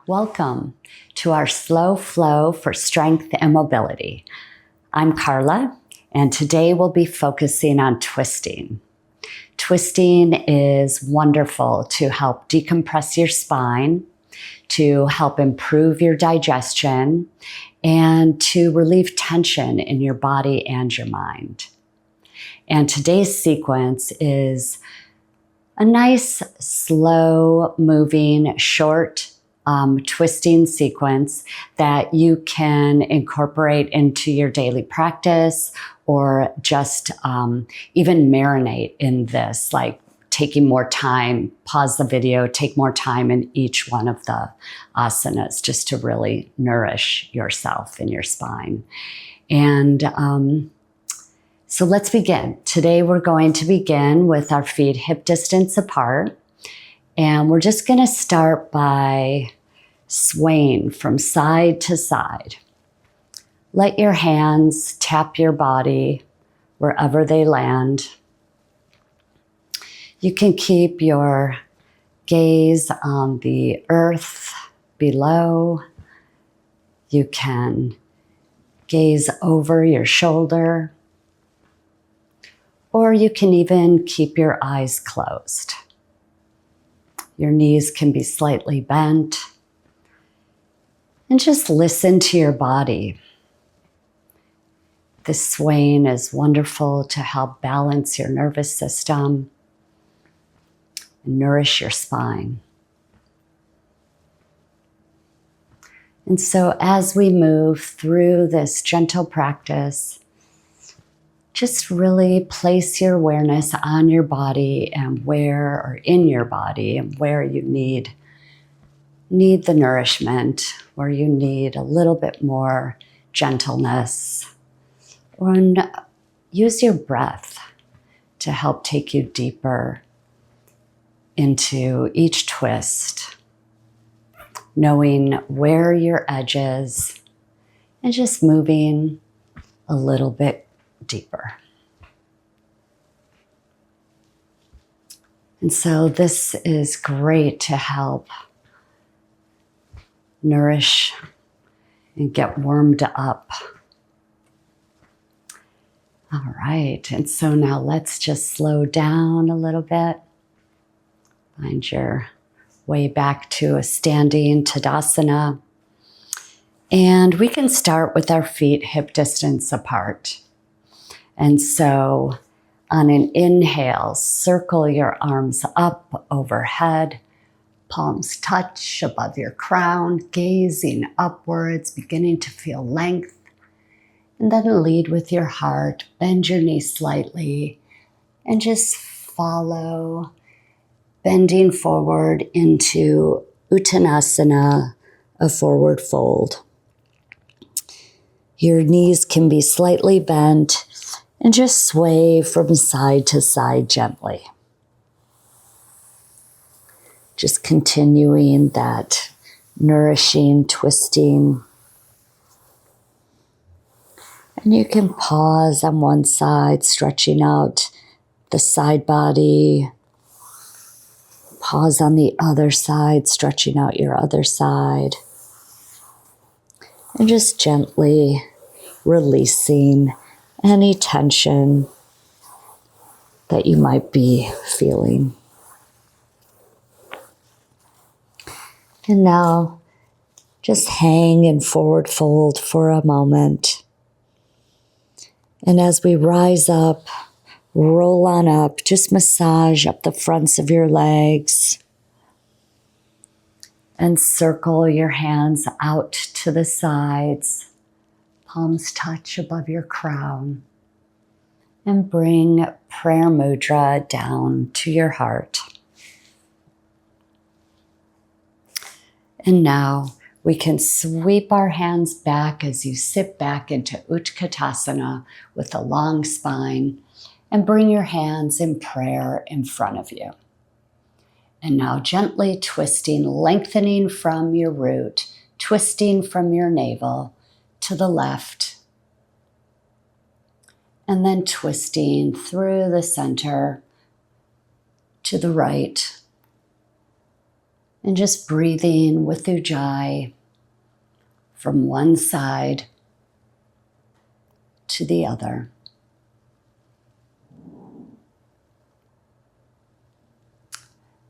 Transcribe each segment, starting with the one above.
Welcome to our slow flow for strength and mobility. I'm Carla, and today we'll be focusing on twisting. Twisting is wonderful to help decompress your spine, to help improve your digestion, and to relieve tension in your body and your mind. And today's sequence is a nice, slow moving, short twisting sequence that you can incorporate into your daily practice or just even marinate in this, like taking more time, pause the video, take more time in each one of the asanas just to really nourish yourself and your spine. And so let's begin. Today we're going to begin with our feet hip distance apart. And we're just going to start by swaying from side to side. Let your hands tap your body wherever they land. You can keep your gaze on the earth below. You can gaze over your shoulder, or you can even keep your eyes closed. Your knees can be slightly bent. And just listen to your body. This swaying is wonderful to help balance your nervous system and nourish your spine. And so as we move through this gentle practice, just really place your awareness on your body and where, or in your body, and where you need the nourishment, where you need a little bit more gentleness. And use your breath to help take you deeper into each twist, knowing where your edge is and just moving a little bit deeper. And so this is great to help nourish and get warmed up. All right, and so now let's just slow down a little bit. Find your way back to a standing Tadasana. And we can start with our feet hip distance apart. And so on an inhale, circle your arms up overhead. Palms touch above your crown, gazing upwards, beginning to feel length. And then lead with your heart, bend your knees slightly, and just follow, bending forward into Uttanasana, a forward fold. Your knees can be slightly bent and just sway from side to side gently. Just continuing that nourishing, twisting. And you can pause on one side, stretching out the side body. Pause on the other side, stretching out your other side. And just gently releasing any tension that you might be feeling. And now, just hang in forward fold for a moment. And as we rise up, roll on up, just massage up the fronts of your legs. And circle your hands out to the sides. Palms touch above your crown. And bring prayer mudra down to your heart. And now we can sweep our hands back as you sit back into Utkatasana with a long spine and bring your hands in prayer in front of you. And now gently twisting, lengthening from your root, twisting from your navel to the left. And then twisting through the center to the right. And just breathing with Ujjayi from one side to the other.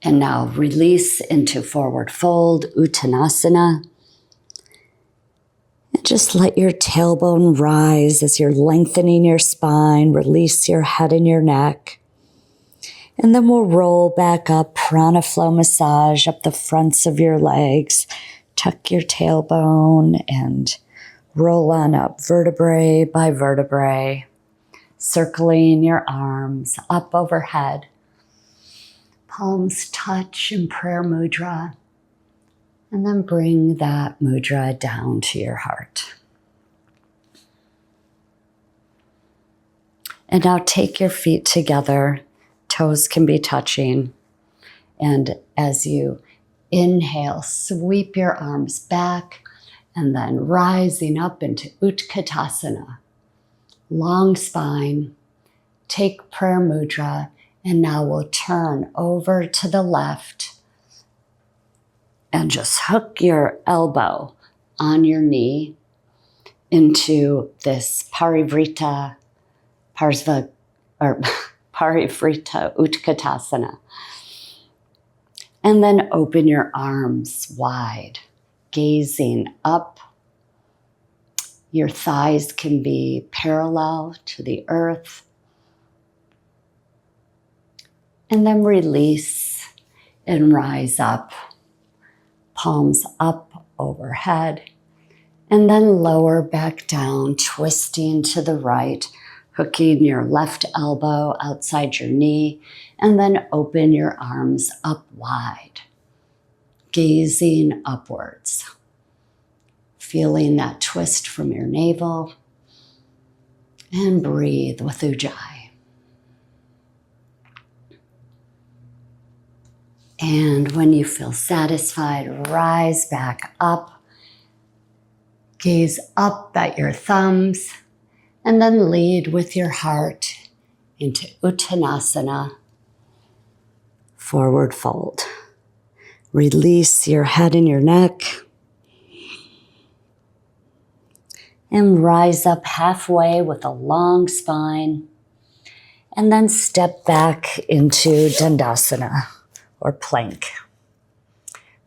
And now release into forward fold, Uttanasana. And just let your tailbone rise as you're lengthening your spine. Release your head and your neck. And then we'll roll back up, prana flow massage up the fronts of your legs. Tuck your tailbone and roll on up vertebrae by vertebrae, circling your arms up overhead. Palms touch in prayer mudra, and then bring that mudra down to your heart. And now take your feet together, toes can be touching, and as you inhale, sweep your arms back, and then rising up into Utkatasana, long spine, take prayer mudra. And now we'll turn over to the left and just hook your elbow on your knee into this Parivrita Utkatasana. And then open your arms wide, gazing up. Your thighs can be parallel to the earth. And then release and rise up, palms up overhead, and then lower back down, twisting to the right, hooking your left elbow outside your knee, and then open your arms up wide, gazing upwards, feeling that twist from your navel, and breathe with Ujjayi. And when you feel satisfied, rise back up, gaze up at your thumbs, and then lead with your heart into Uttanasana, forward fold. Release your head and your neck, and rise up halfway with a long spine, and then step back into Dandasana, or plank.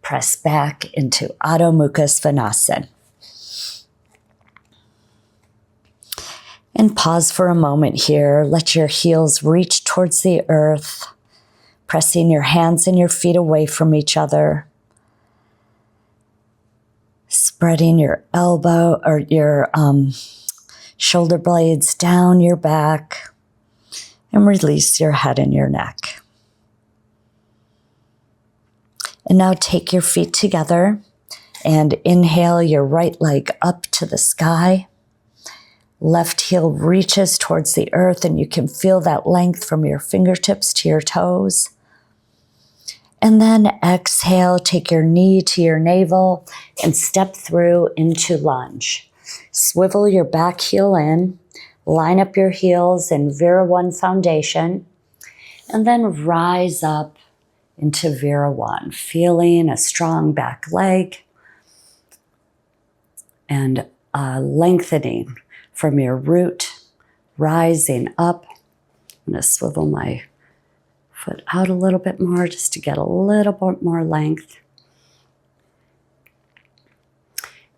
Press back into Adho Mukha Svanasana. And pause for a moment here. Let your heels reach towards the earth, pressing your hands and your feet away from each other. Spreading your elbow or your shoulder blades down your back, and release your head and your neck. And now take your feet together and inhale your right leg up to the sky. Left heel reaches towards the earth, and you can feel that length from your fingertips to your toes. And then exhale, take your knee to your navel and step through into lunge. Swivel your back heel in, line up your heels in Vira 1 foundation, and then rise up into Vira 1, feeling a strong back leg and lengthening from your root, rising up. I'm going to swivel my foot out a little bit more just to get a little bit more length.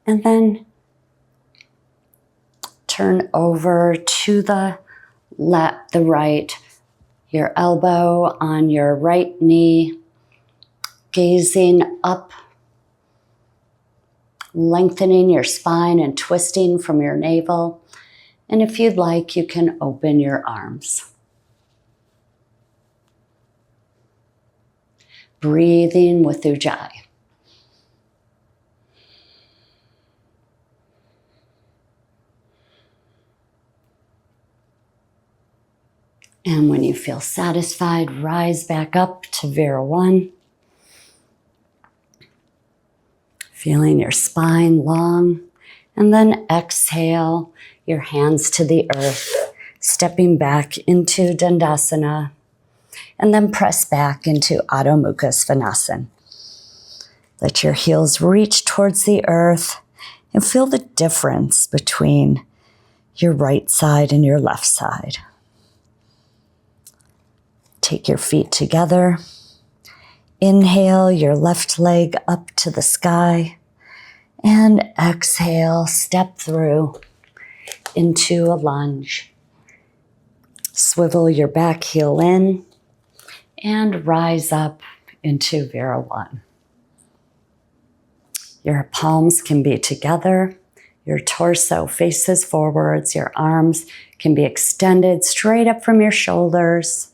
And then turn over to the left, the right, your elbow on your right knee, gazing up, lengthening your spine and twisting from your navel. And if you'd like, you can open your arms. Breathing with Ujjayi. And when you feel satisfied, rise back up to Vira 1. Feeling your spine long. And then exhale your hands to the earth, stepping back into Dandasana. And then press back into Adho Mukha Svanasana. Let your heels reach towards the earth and feel the difference between your right side and your left side. Take your feet together. Inhale your left leg up to the sky and exhale, step through into a lunge. Swivel your back heel in and rise up into Vera 1. Your palms can be together. Your torso faces forwards. Your arms can be extended straight up from your shoulders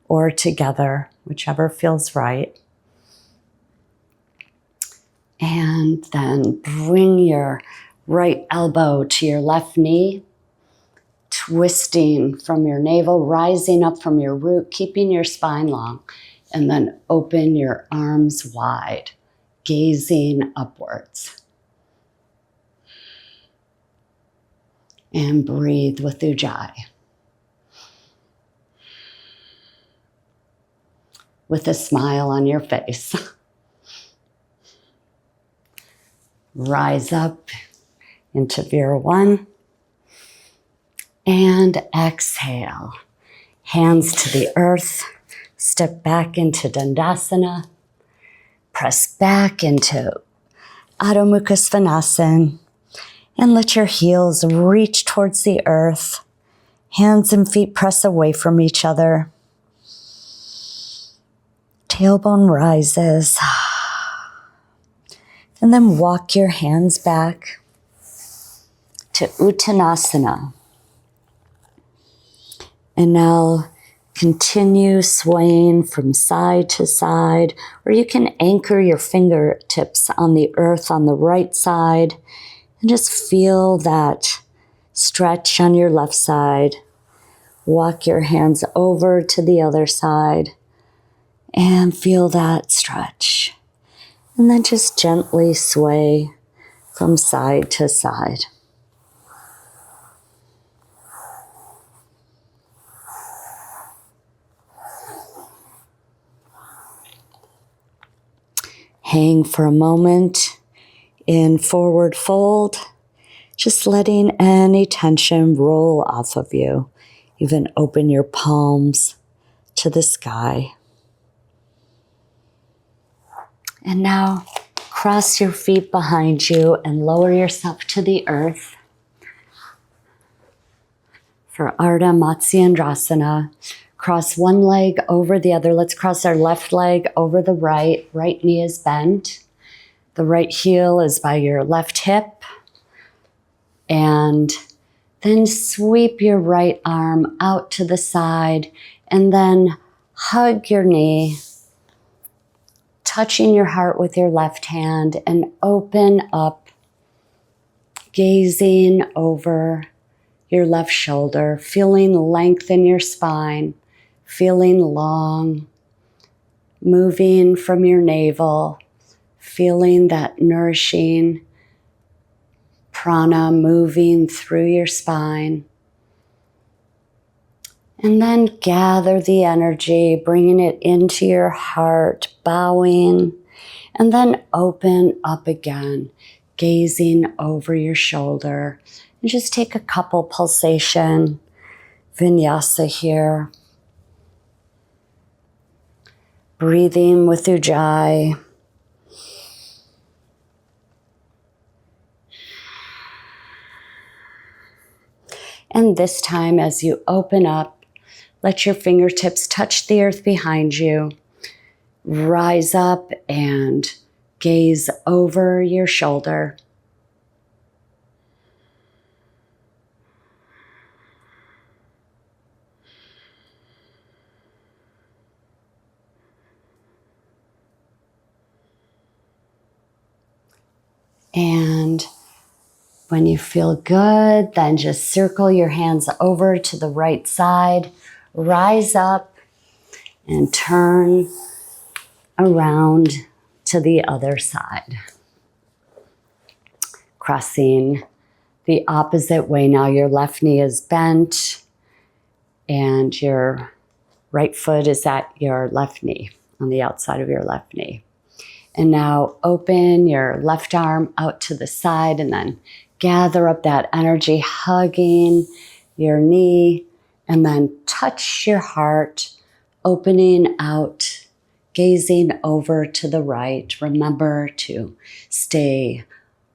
or together, whichever feels right. And then bring your right elbow to your left knee, twisting from your navel, rising up from your root, keeping your spine long, and then open your arms wide, gazing upwards. And breathe with Ujjayi. With a smile on your face. Rise up into Vera 1. And exhale. Hands to the earth. Step back into Dandasana. Press back into Adho Mukha Svanasana. And let your heels reach towards the earth. Hands and feet press away from each other. Tailbone rises. And then walk your hands back to Uttanasana. And now continue swaying from side to side, or you can anchor your fingertips on the earth on the right side and just feel that stretch on your left side. Walk your hands over to the other side and feel that stretch. And then just gently sway from side to side. Hang for a moment in forward fold, just letting any tension roll off of you. Even open your palms to the sky. And now cross your feet behind you and lower yourself to the earth. For Ardha Matsyendrasana, cross one leg over the other. Let's cross our left leg over the right. Right knee is bent. The right heel is by your left hip. And then sweep your right arm out to the side and then hug your knee, touching your heart with your left hand, and open up, gazing over your left shoulder, feeling length in your spine, feeling long, moving from your navel, feeling that nourishing prana moving through your spine. And then gather the energy, bringing it into your heart, bowing, and then open up again, gazing over your shoulder. And just take a couple pulsation, vinyasa here. Breathing with Ujjayi. And this time, as you open up, let your fingertips touch the earth behind you. Rise up and gaze over your shoulder. And when you feel good, then just circle your hands over to the right side. Rise up and turn around to the other side. Crossing the opposite way now. Your left knee is bent and your right foot is at your left knee, on the outside of your left knee. And now open your left arm out to the side and then gather up that energy, hugging your knee, and then touch your heart, opening out, gazing over to the right. Remember to stay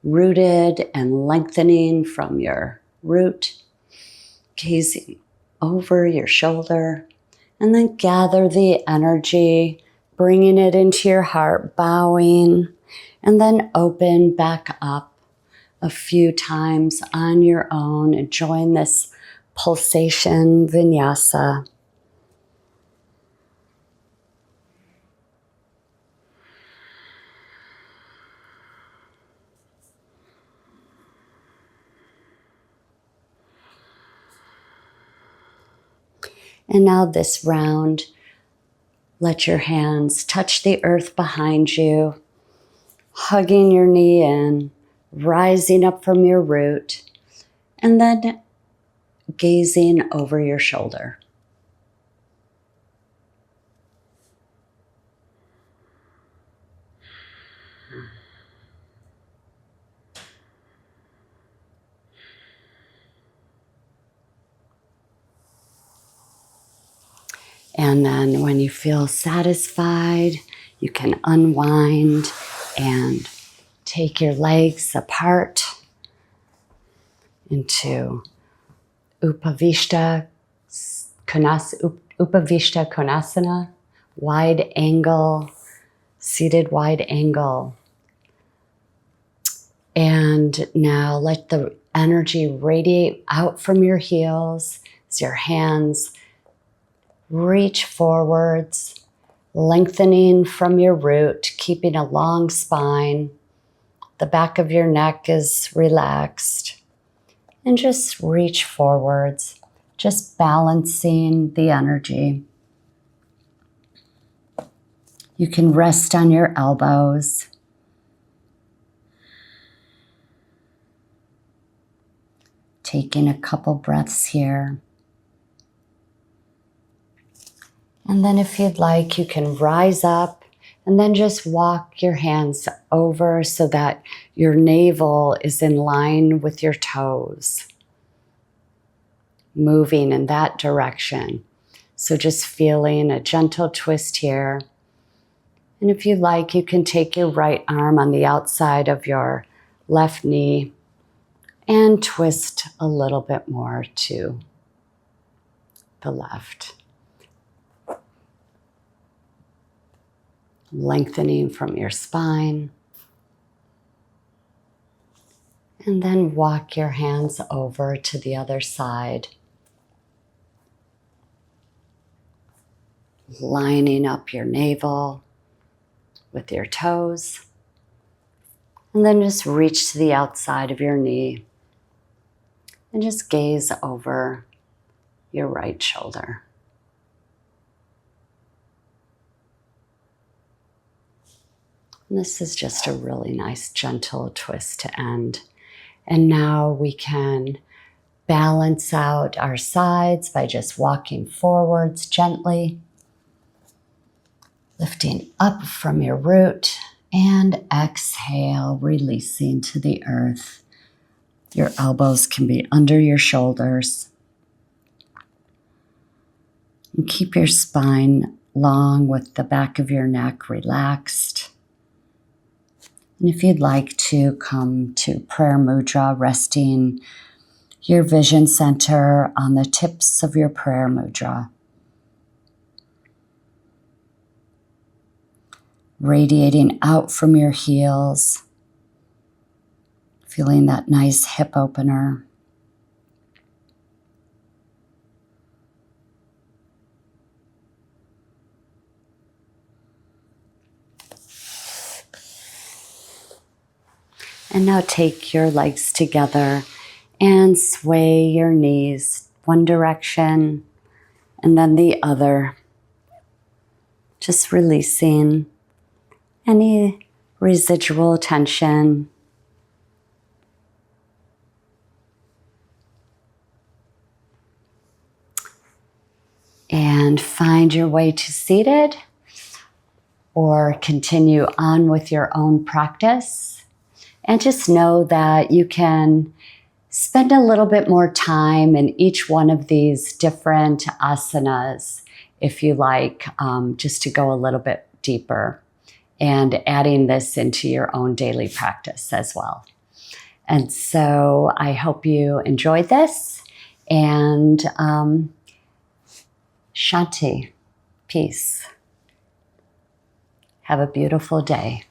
rooted and lengthening from your root, gazing over your shoulder, and then gather the energy, bringing it into your heart, bowing, and then open back up a few times on your own and join this pulsation vinyasa. And now this round, let your hands touch the earth behind you, hugging your knee in, rising up from your root, and then gazing over your shoulder. And then when you feel satisfied, you can unwind and take your legs apart into Upavishta Konasana, wide angle, seated wide angle. And now let the energy radiate out from your heels as your hands reach forwards, lengthening from your root, keeping a long spine. The back of your neck is relaxed. And just reach forwards, just balancing the energy. You can rest on your elbows. Taking a couple breaths here. And then if you'd like, you can rise up and then just walk your hands over so that your navel is in line with your toes, moving in that direction. So just feeling a gentle twist here. And if you'd like, you can take your right arm on the outside of your left knee and twist a little bit more to the left. Lengthening from your spine. And then walk your hands over to the other side. Lining up your navel with your toes. And then just reach to the outside of your knee. And just gaze over your right shoulder. And this is just a really nice, gentle twist to end. And now we can balance out our sides by just walking forwards gently, lifting up from your root, and exhale, releasing to the earth. Your elbows can be under your shoulders. And keep your spine long with the back of your neck relaxed. And if you'd like to come to prayer mudra, resting your vision center on the tips of your prayer mudra. Radiating out from your heels, feeling that nice hip opener. And now take your legs together and sway your knees one direction and then the other. Just releasing any residual tension. And find your way to seated. or continue on with your own practice. And just know that you can spend a little bit more time in each one of these different asanas if you like, just to go a little bit deeper and adding this into your own daily practice as well. And so I hope you enjoyed this, and Shanti, peace. Have a beautiful day.